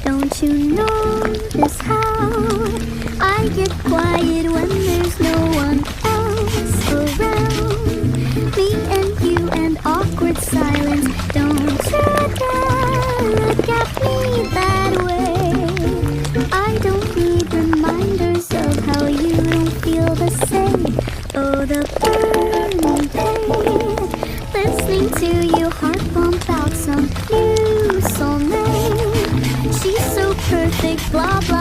Don't you notice how I get quiet when there's no one else around? Me and you and awkward silence. Don't you dare look at me that way. I don't need reminders of how you don't feel the same. Oh, the burning pain, listening to you heart pump out some new soulmate. She's so perfect, blah blah.